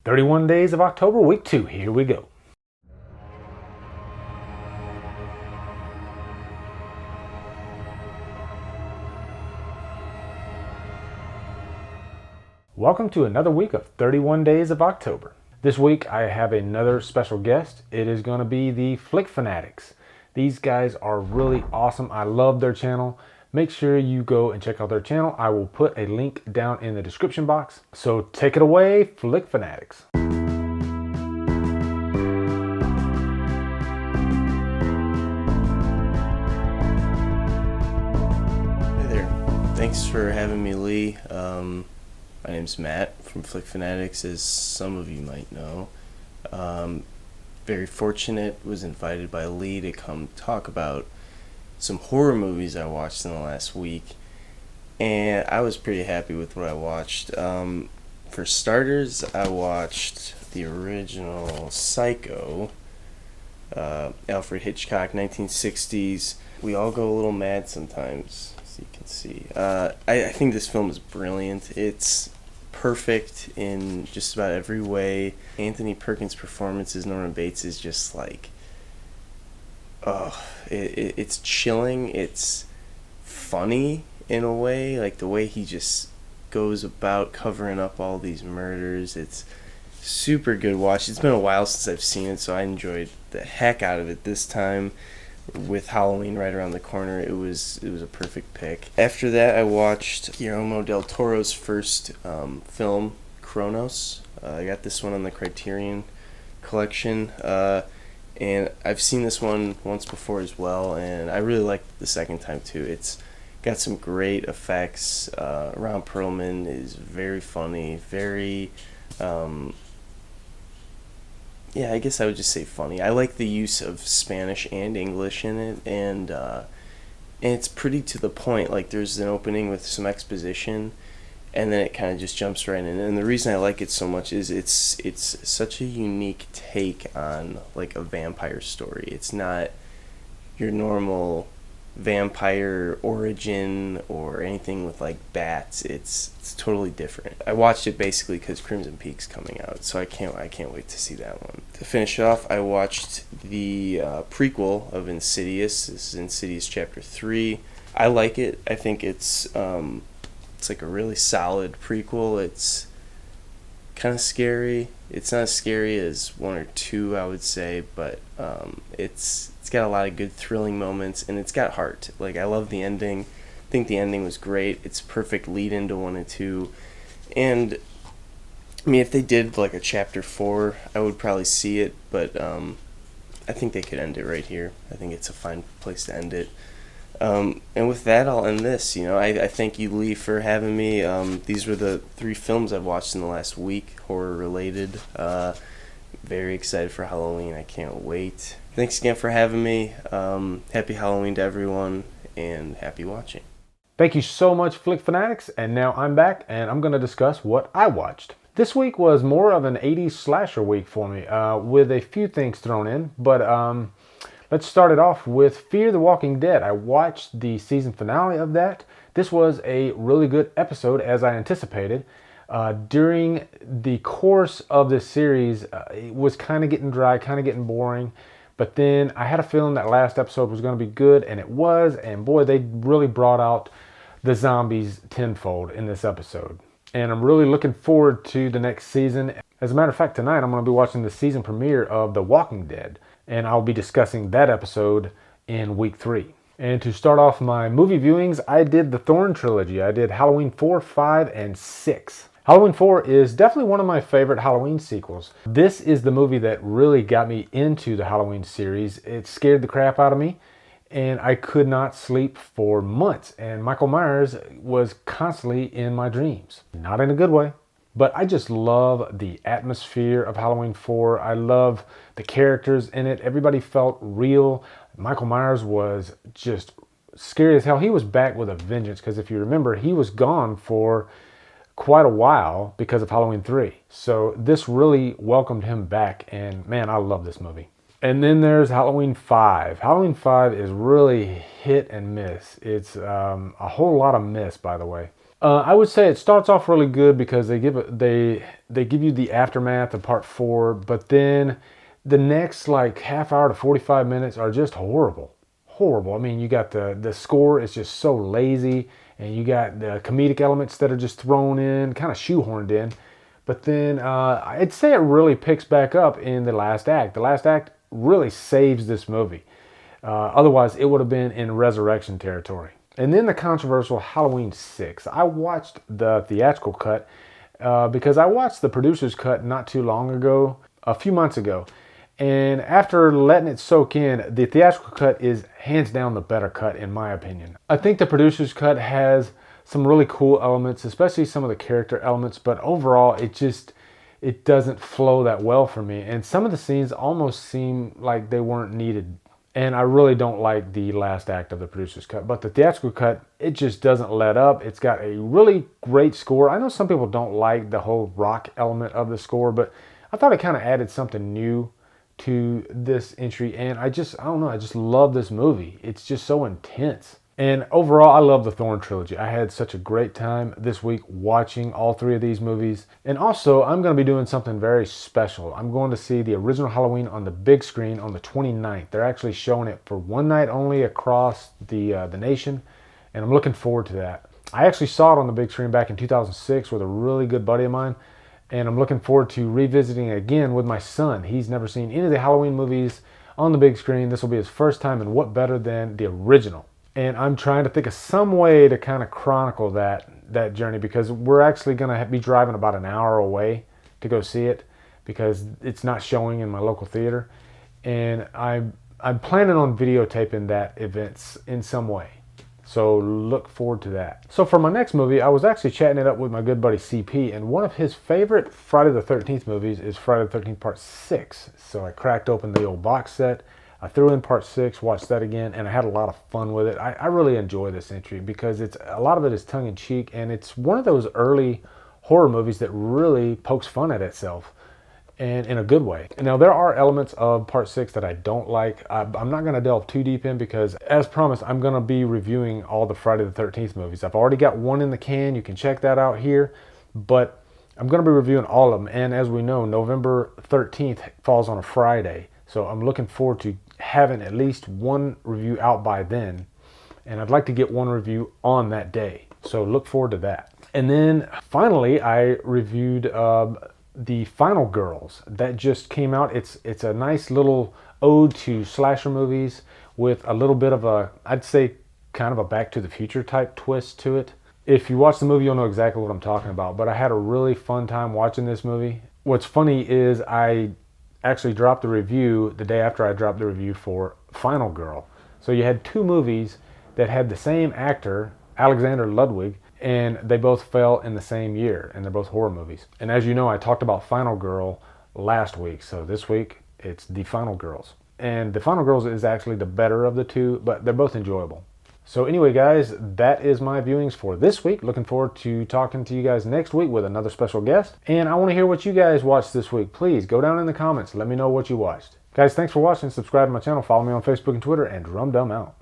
31 Days of October, week 2. Here we go. Welcome to another week of 31 Days of October. This week I have another special guest. It is going to be the Flick Fanatics. These guys are really awesome. I love their channel. Make sure you go and check out their channel. I will put a link down in the description box. So take it away, Flick Fanatics. Hey there. Thanks for having me, Lee. My name's Matt from Flick Fanatics, as some of you might know. Very fortunate, was invited by Lee to come talk about some horror movies I watched in the last week, and I was pretty happy with what I watched. For starters, I watched the original Psycho, Alfred Hitchcock, 1960s. We all go a little mad sometimes, as you can see. I think this film is brilliant. It's perfect in just about every way. Anthony Perkins' performance as Norman Bates is just like, it's chilling. It's funny in a way, like the way he just goes about covering up all these murders. It's super good watch. It's been a while since I've seen it, so I enjoyed the heck out of it this time. With Halloween right around the corner, it was a perfect pick. After that, I watched Guillermo del Toro's first film, Chronos. I got this one on the Criterion collection, and I've seen this one once before as well, and I really liked the second time too. It's got some great effects. Ron Perlman is very funny, very yeah, I guess I would just say funny. I like the use of Spanish and English in it, and it's pretty to the point. Like, there's an opening with some exposition, and then it kind of just jumps right in. And the reason I like it so much is it's such a unique take on, like, a vampire story. It's not your normal vampire origin or anything with like bats. It's totally different. I watched it basically because Crimson Peak's coming out, so I can't wait to see that one. To finish off, I watched the prequel of Insidious. This is Insidious Chapter 3. I like it. I think it's like a really solid prequel. It's kind of scary. It's not as scary as 1 or 2, I would say, but it's got a lot of good thrilling moments, and it's got heart. Like, I love the ending. I think the ending was great. It's perfect lead into 1 and 2. And I mean, if they did like a chapter 4, I would probably see it, but I think they could end it right here. I think it's a fine place to end it. And with that, I'll end this. I thank you, Lee, for having me. These were the 3 films I've watched in the last week, horror related. Very excited for Halloween. I can't wait. Thanks again for having me. Happy Halloween to everyone, and happy watching. Thank you so much, Flick Fanatics, and now I'm back, and I'm going to discuss what I watched. This week was more of an 80s slasher week for me, with a few things thrown in, but let's start it off with Fear the Walking Dead. I watched the season finale of that. This was a really good episode, as I anticipated. During the course of this series, it was kind of getting dry, kind of getting boring. But then I had a feeling that last episode was going to be good, and it was. And boy, they really brought out the zombies tenfold in this episode. And I'm really looking forward to the next season. As a matter of fact, tonight I'm going to be watching the season premiere of The Walking Dead. And I'll be discussing that episode in week 3. And to start off my movie viewings, I did the Thorn trilogy. I did Halloween 4, 5, and 6. Halloween 4 is definitely one of my favorite Halloween sequels. This is the movie that really got me into the Halloween series. It scared the crap out of me, and I could not sleep for months. And Michael Myers was constantly in my dreams. Not in a good way, but I just love the atmosphere of Halloween 4. I love the characters in it. Everybody felt real. Michael Myers was just scary as hell. He was back with a vengeance, because if you remember, he was gone for quite a while because of Halloween 3. So this really welcomed him back, and man, I love this movie. And then there's Halloween 5. Halloween 5 is really hit and miss. It's a whole lot of miss, by the way. I would say it starts off really good because they give you the aftermath of part 4, but then the next like half hour to 45 minutes are just horrible. Horrible. I mean, you got the score is just so lazy, and you got the comedic elements that are just thrown in, kind of shoehorned in. But then I'd say it really picks back up in the last act. The last act really saves this movie. Otherwise, it would have been in resurrection territory. And then the controversial Halloween 6. I watched the theatrical cut because I watched the producer's cut not too long ago, a few months ago. And after letting it soak in, the theatrical cut is hands down the better cut in my opinion. I think the producer's cut has some really cool elements, especially some of the character elements, but overall it doesn't flow that well for me. And some of the scenes almost seem like they weren't needed. And I really don't like the last act of the producer's cut. But the theatrical cut, it just doesn't let up. It's got a really great score. I know some people don't like the whole rock element of the score, but I thought it kind of added something new to this entry. And I don't know, I just love this movie. It's just so intense. And overall, I love the Thorn trilogy. I had such a great time this week watching all 3 of these movies. And also, I'm going to be doing something very special. I'm going to see the original Halloween on the big screen on the 29th. They're actually showing it for one night only across the nation, and I'm looking forward to that. I actually saw it on the big screen back in 2006 with a really good buddy of mine, and I'm looking forward to revisiting it again with my son. He's never seen any of the Halloween movies on the big screen. This will be his first time, and what better than the original? And I'm trying to think of some way to kind of chronicle that journey, because we're actually going to be driving about an hour away to go see it because it's not showing in my local theater. And I'm planning on videotaping that event in some way. So look forward to that. So for my next movie, I was actually chatting it up with my good buddy CP, and one of his favorite Friday the 13th movies is Friday the 13th Part 6. So I cracked open the old box set. I threw in part 6, watched that again, and I had a lot of fun with it. I really enjoy this entry because a lot of it is tongue-in-cheek, and it's one of those early horror movies that really pokes fun at itself, and in a good way. And now there are elements of part 6 that I don't like. I'm not going to delve too deep in because, as promised, I'm going to be reviewing all the Friday the 13th movies. I've already got one in the can. You can check that out here, but I'm going to be reviewing all of them. And as we know, November 13th falls on a Friday, so I'm looking forward to having at least one review out by then, and I'd like to get one review on that day, so look forward to that. And then finally, I reviewed the Final Girls that just came out. It's a nice little ode to slasher movies with a little bit of a, I'd say, kind of a Back to the Future type twist to it. If you watch the movie, you'll know exactly what I'm talking about, but I had a really fun time watching this movie. What's funny is I actually dropped the review the day after I dropped the review for Final Girl. So you had 2 movies that had the same actor, Alexander Ludwig, and they both fell in the same year, and they're both horror movies. And as you know, I talked about Final Girl last week, so this week it's The Final Girls. And The Final Girls is actually the better of the 2, but they're both enjoyable. So anyway, guys, that is my viewings for this week. Looking forward to talking to you guys next week with another special guest. And I want to hear what you guys watched this week. Please go down in the comments. Let me know what you watched. Guys, thanks for watching. Subscribe to my channel. Follow me on Facebook and Twitter. And Humdrum out.